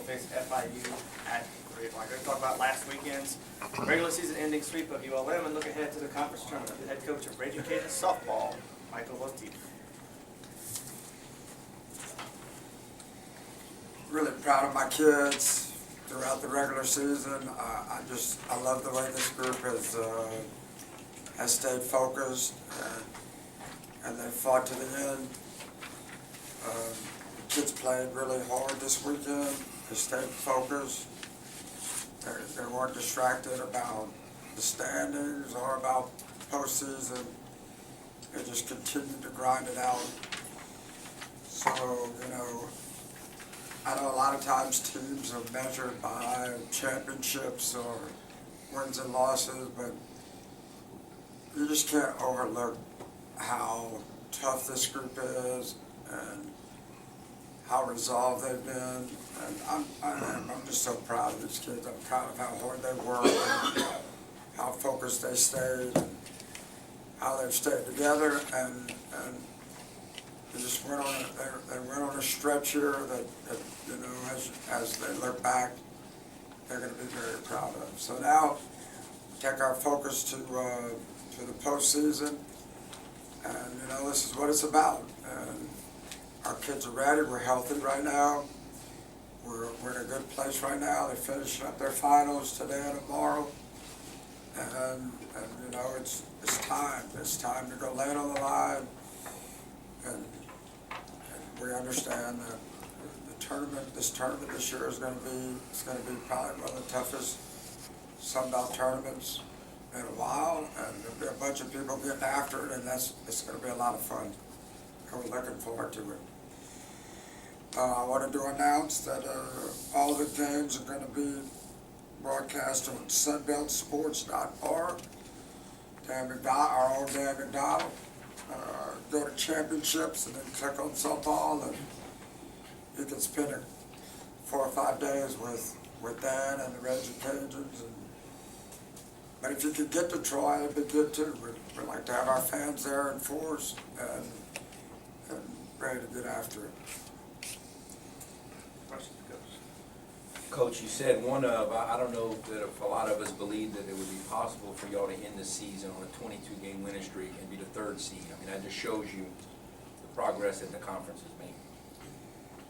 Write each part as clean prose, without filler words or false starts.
face FIU at 3 o'clock. We're going to talk about last weekend's regular season ending sweep of ULM and look ahead to the conference tournament. The head coach of Raging Cajuns softball, Michael Lotief. Really proud of my kids throughout the regular season. I love the way this group has stayed focused and they fought to the end. The kids played really hard this weekend. They stayed focused. They weren't distracted about the standings or about postseason. They just continued to grind it out. So, I know a lot of times teams are measured by championships or wins and losses, but you just can't overlook how tough this group is and how resolved they've been. And I'm just so proud of these kids. I'm proud of how hard they work and how focused they stayed and how they've stayed together and they just went on a stretch here that as they look back, they're going to be very proud of. So now, take our focus to the postseason, and this is what it's about. And our kids are ready. We're healthy right now. We're in a good place right now. They're finishing up their finals today and tomorrow, and it's time. It's time to go land on the line. And we understand that this tournament this year is going to be probably one of the toughest Sun Belt tournaments in a while, and there'll be a bunch of people getting after it, and it's going to be a lot of fun. And we're looking forward to it. I wanted to announce that all the games are going to be broadcast on sunbeltsports.org. Our own Dan McDonald. Go to championships and then click on softball, and you can spend 4 or 5 days with Dan and the Raging Cajuns. But if you could get to Troy, it'd be good too. We'd like to have our fans there in force and ready to get after it. Coach, you said I don't know that if a lot of us believe that it would be possible for y'all to end the season on a 22-game winning streak and be the 3rd seed. I mean, that just shows you the progress that the conference has made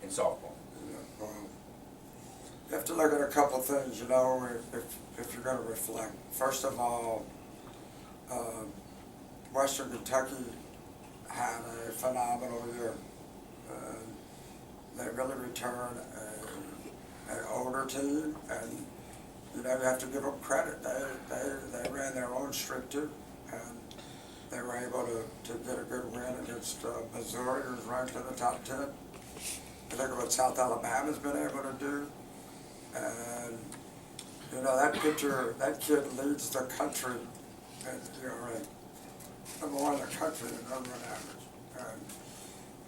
in softball. Well, you have to look at a couple of things, if you're going to reflect. First of all, Western Kentucky had a phenomenal year. They really returned an older team, and you have to give them credit. They ran their own streak too, and they were able to get a good win against Missouri, who's ranked in the top 10. I think of what South Alabama's been able to do, and that kid leads the country at ERA, number 1 in the country in run average. And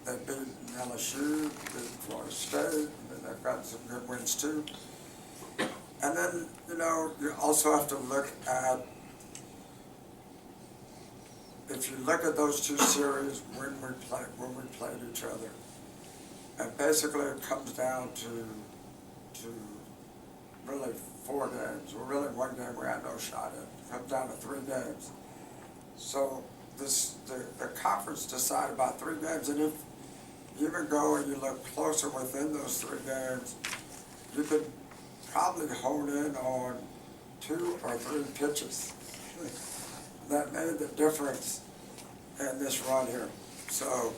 they beat LSU, beat Florida State, and they've got some good wins too. And then, you also have to look at, if you look at those 2 series when we played each other, and basically it comes down to really 4 games, or really 1 game we had no shot in. It comes down to 3 games. So the conference decided about 3 games, and if you even go and you look closer within those 3 games, you could probably hone in on 2 or 3 pitches that made the difference in this run here. So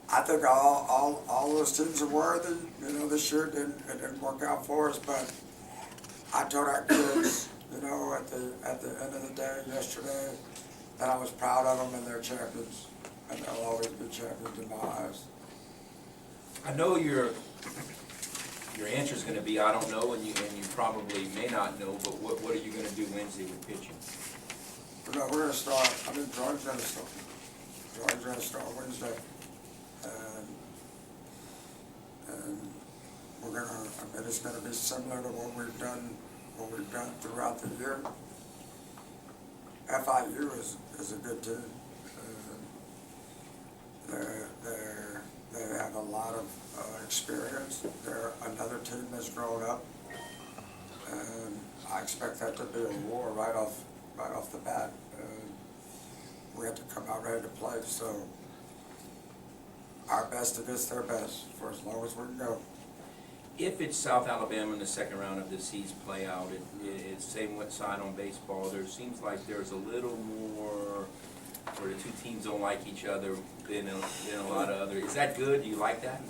I think all those teams are worthy. This year it didn't work out for us, but I told our kids, at the end of the day yesterday, that I was proud of them and they're champions, and they'll always be champions in my eyes. I know your answer is going to be I don't know, and you probably may not know, but what are you going to do Wednesday with pitching? We're going to start. George's going to start. George's going to start Wednesday, and we're going to. It's going to be similar to what we've done throughout the year. FIU is a good team. They They have a lot of experience. They're another team that's grown up, and I expect that to be a war right off the bat. We have to come out ready to play, so our best against their best for as long as we can go. If it's South Alabama in the second round of the season play out, it's same what side on baseball, there seems like there's a little more where the two teams don't like each other than a lot of other. Is that good? Do you like that?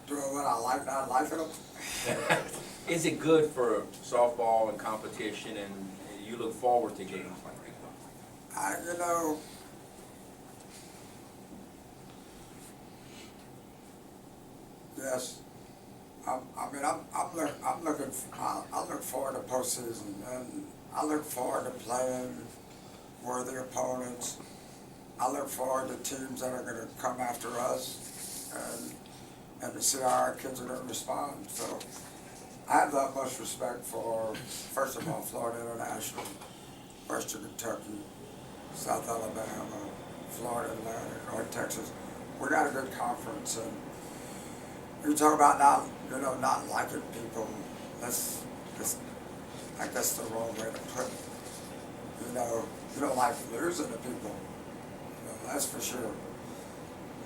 Do what I like, not liking them. Is it good for softball and competition, and you look forward to games like that? You know, yes. I look forward to postseason, and I look forward to playing worthy opponents. I look forward to teams that are going to come after us, and to see how our kids are going to respond. So I have that much respect for, first of all, Florida International, Western Kentucky, South Alabama, Florida Atlantic, North Texas. We got a good conference, and you talk about not liking people. That's I guess the wrong way to put it. You don't like losing to people. That's for sure.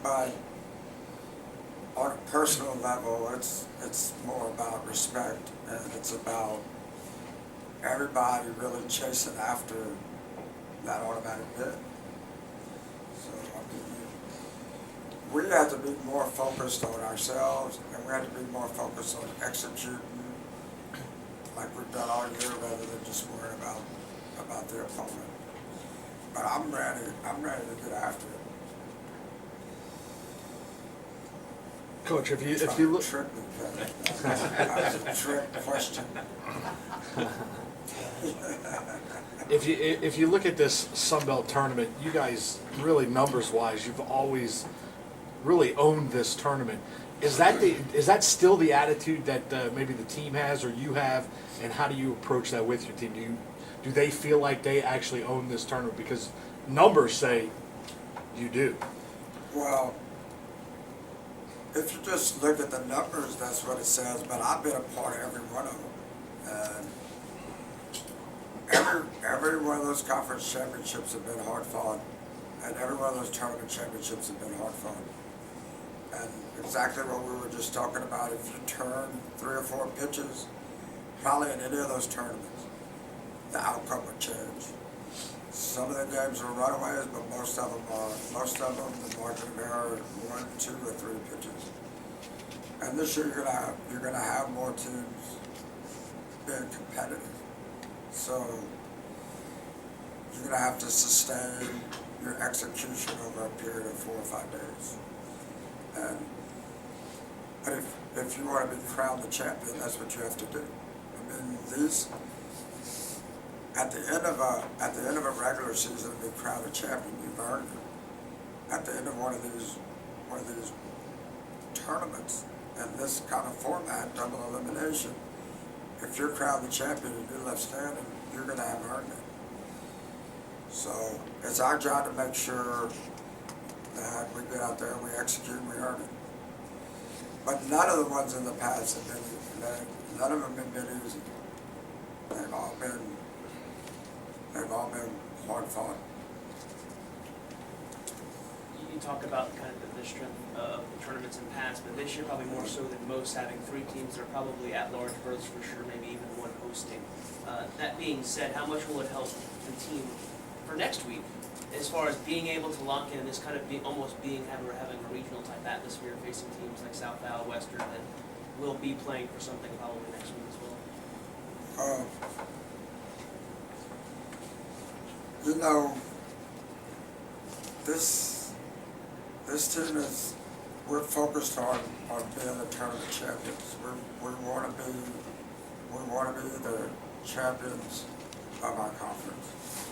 But on a personal level, it's more about respect, and it's about everybody really chasing after that automatic bid. So we have to be more focused on ourselves, and we have to be more focused on executing like we've done all year, rather than just worrying about the opponent. But I'm ready to get after it. Coach, if you look, Trick me, that was a trick question. if you look at this Sun Belt tournament, you guys really numbers wise, you've always really owned this tournament. Is that still the attitude that maybe the team has or you have, and how do you approach that with your team? Do they feel like they actually own this tournament, because numbers say you do? Well, if you just look at the numbers, that's what it says, but I've been a part of every one of them. And every one of those conference championships have been hard fought, and every one of those tournament championships have been hard fought. And exactly what we were just talking about, if you turn 3 or 4 pitches, probably in any of those tournaments, the outcome would change. Some of the games are runaways, but most of them, the margin of error is 1, 2, or 3 pitches. And this year you're gonna have more teams being competitive. So you're gonna have to sustain your execution over a period of 4 or 5 days. But if you want to be crowned the champion, that's what you have to do. I mean, at the end of a regular season, to be crowned a champion, you've earned it. At the end of one of these tournaments, in this kind of format, double elimination, if you're crowned the champion and you're left standing, you're going to have earned it. So it's our job to make sure that we get out there and we execute and we earn it. But none of the ones in the past have been easy. None of them have been easy. They've all been hard fought. You talk about kind of the strength of the tournaments in the past, but this year probably more so than most, having 3 teams that are probably at-large berths for sure, maybe even 1 hosting. That being said, how much will it help the team for next week, as far as being able to lock in this kind of having a regional type atmosphere, facing teams like South Al, Western, that will be playing for something probably next week as well? This team we're focused on being the tournament champions. We want to be the champions of our conference.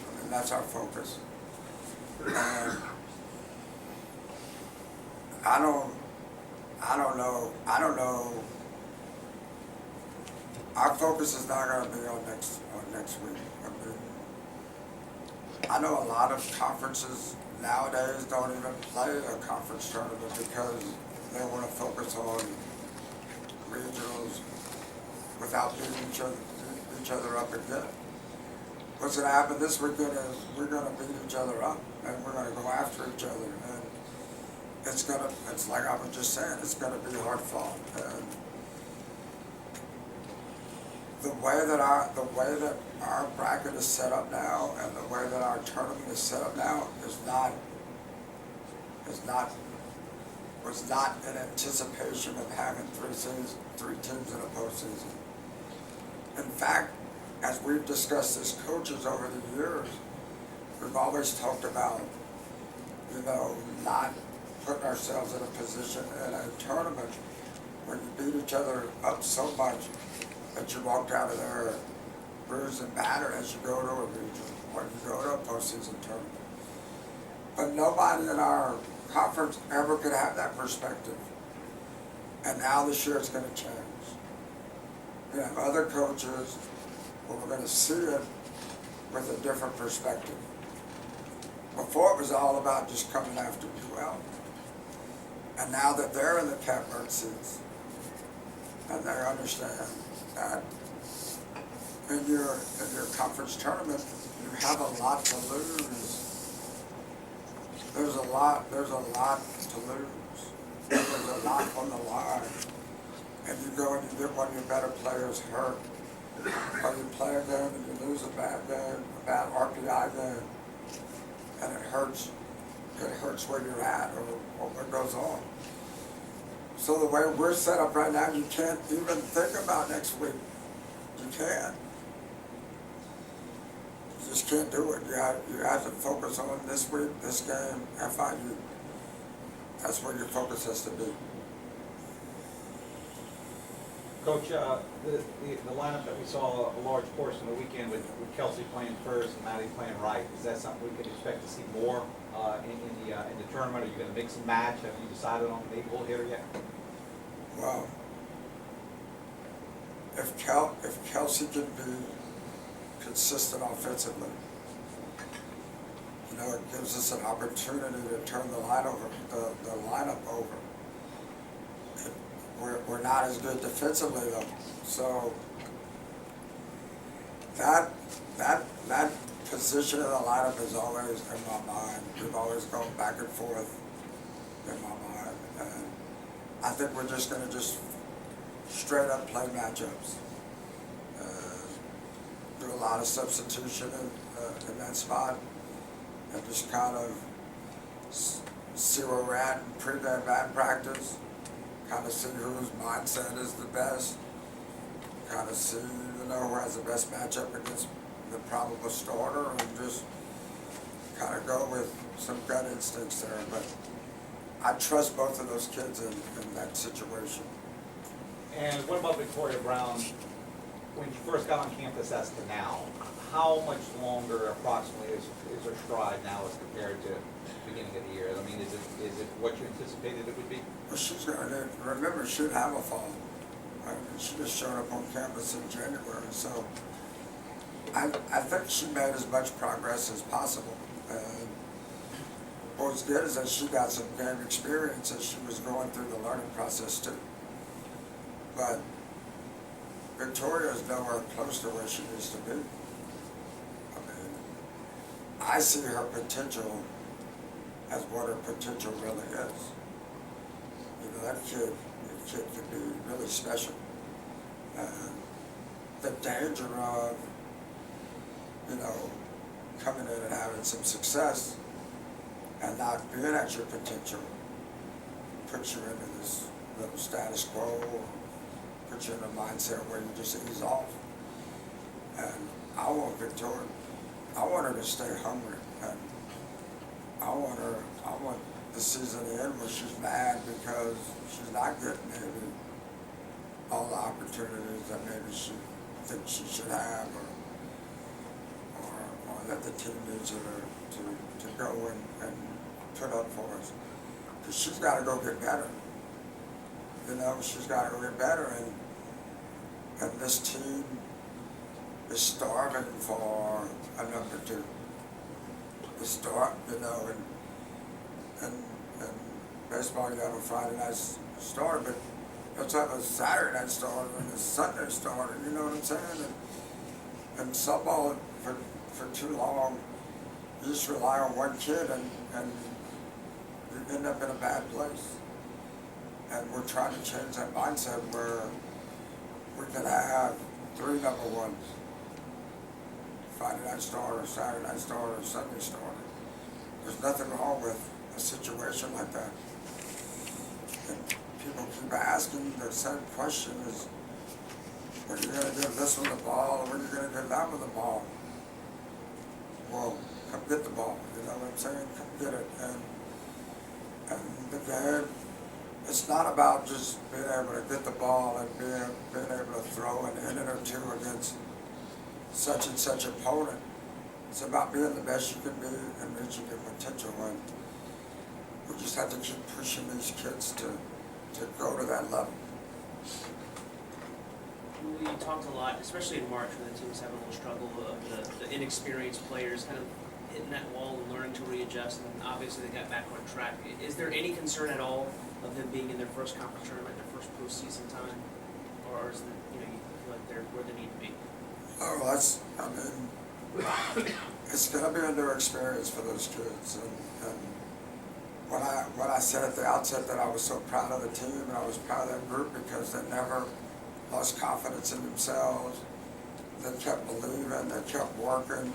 I mean, that's our focus. And I don't know. Our focus is not going to be on next week. I mean, I know a lot of conferences nowadays don't even play a conference tournament because they want to focus on regionals without beating each other up again. What's going to happen this weekend is we're going to beat each other up and we're going to go after each other, and it's like I was just saying, it's going to be hard fought. And the way that our bracket is set up now and the way that our tournament is set up now was not in anticipation of having three teams in a postseason. In fact, as we've discussed as coaches over the years, we've always talked about, not putting ourselves in a position in a tournament where you beat each other up so much that you walked out of there bruised and battered as you go to a region or you go to a postseason tournament. But nobody in our conference ever could have that perspective. And now this year it's going to change. We have other coaches where we're going to see it with a different perspective. Before it was all about just coming after UL. And now that they're in the catbird seats and they understand that in your conference tournament you have a lot to lose. There's a lot to lose. There's a lot on the line. And you go and you get one of your better players hurt. Or you play a game and you lose a bad game, a bad RPI game. And it hurts where you're at or what goes on. So the way we're set up right now, you can't even think about next week. You can't. You just can't do it. You have to focus on this week, this game, FIU. That's where your focus has to be. Coach, the lineup that we saw a large portion of the weekend with Kelsey playing first and Maddie playing right, is that something we can expect to see more in the tournament? Are you going to mix and match? Have you decided on the goal hitter yet? Well, if Kelsey can be consistent offensively, it gives us an opportunity to turn the lineup over. We're not as good defensively though, so that position of the lineup is always in my mind. We've always gone back and forth in my mind, and I think we're just going to straight up play matchups. Do a lot of substitution in that spot, and just kind of see where we're at in pre-game bad practice. Kind of see whose mindset is the best. Kind of see, who has the best matchup against the probable starter, and just kind of go with some gut instincts there. But I trust both of those kids in that situation. And what about Victoria Brown? When she first got on campus as to now, how much longer approximately is her stride now as compared to the beginning of the year? I mean, is it what you anticipated it would be? Well, she's going to remember she didn't have a fall. Right? She just showed up on campus in January, so I think she made as much progress as possible. And what was good is that she got some game experience as she was going through the learning process too. But Victoria is nowhere close to where she needs to be. I mean, I see her potential as what her potential really is. That kid could be really special. And the danger of, coming in and having some success and not being at your potential puts you into this little status quo, or puts you in a mindset where you just ease off. And I want Victoria, I want her to stay hungry, and I want the season to end where she's mad because she's not getting maybe all the opportunities that maybe she thinks she should have, or that the team needs her to go and put up for us. Because she's got to go get better. She's got to go get better, and this team is starving for a number two. And and baseball you have a Friday night starter, but you also have a Saturday night starter and a Sunday starter, you know what I'm saying? And softball, for too long, you just rely on one kid and you end up in a bad place. And we're trying to change that mindset where we can have 3 number ones. Friday night starter, Saturday night starter, Sunday starter. There's nothing wrong with a situation like that. And people keep asking the same question is, when are you gonna give this one the ball, or when are you gonna give that one the ball? Well, come get the ball, you know what I'm saying? Come get it. And the game, it's not about just being able to get the ball and being able to throw an inning or two against such and such opponent. It's about being the best you can be and reaching your potential. And we just have to keep pushing these kids to go to that level. We talked a lot, especially in March, when the team's having a little struggle of the inexperienced players kind of hitting that wall and learning to readjust, and obviously they got back on track. Is there any concern at all of them being in their first conference tournament, their first postseason time, or is it, you feel like they're where they need to be? Oh, it's going to be a new experience for those kids. And when I said at the outset that I was so proud of the team and I was proud of that group because they never lost confidence in themselves, they kept believing, they kept working,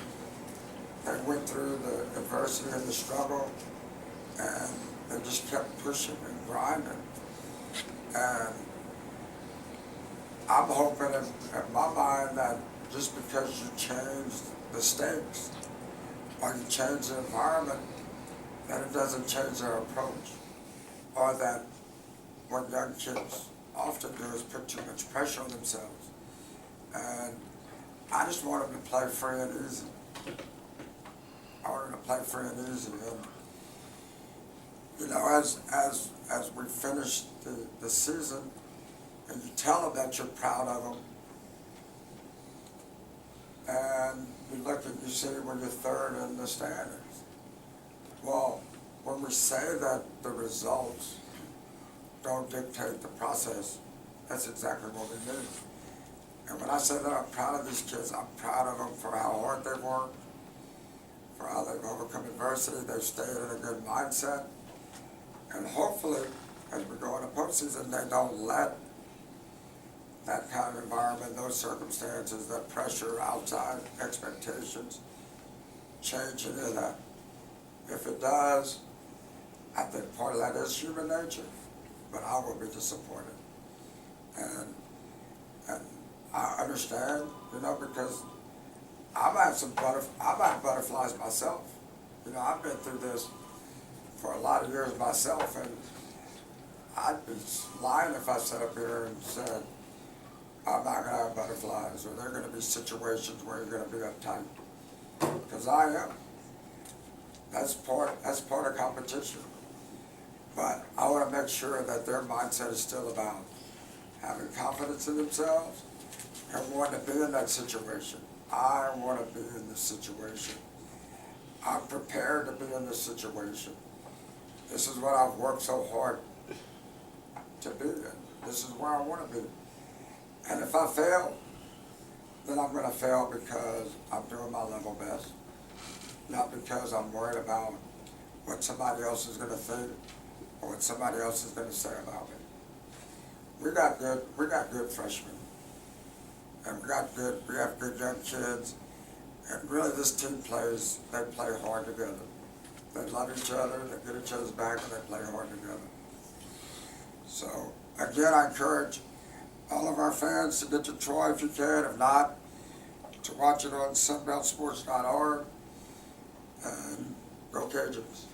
they went through the adversity and the struggle, and they just kept pushing and grinding. And I'm hoping in my mind that just because you change the stakes or you change the environment, that it doesn't change their approach. Or that what young kids often do is put too much pressure on themselves. And I just want them to play free and easy. I want them to play free and easy. And as we finish the season, and you tell them that you're proud of them, and you see when you're third in the standings. Well, when we say that the results don't dictate the process, that's exactly what we mean. And when I say that I'm proud of these kids, I'm proud of them for how hard they've worked, for how they've overcome adversity, they've stayed in a good mindset, and hopefully, as we go into postseason, they don't let that kind of environment, those circumstances, that pressure, outside expectations, change any of that. If it does, I think part of that is human nature, but I will be disappointed. And I understand, because I've had butterflies myself. I've been through this for a lot of years myself, and I'd be lying if I sat up here and said, I'm not going to have butterflies, or there are going to be situations where you're going to be uptight. Because I am. That's part of competition. But I want to make sure that their mindset is still about having confidence in themselves and wanting to be in that situation. I want to be in this situation. I'm prepared to be in this situation. This is what I've worked so hard to be in. This is where I want to be. And if I fail, then I'm going to fail because I'm doing my level best, not because I'm worried about what somebody else is going to think or what somebody else is going to say about me. We got good freshmen, and we have good young kids, and really this team they play hard together. They love each other, they get each other's back, and they play hard together. So again, I encourage all of our fans to get to Troy if you can. If not, to watch it on sunbeltsports.org, and go Cajuns.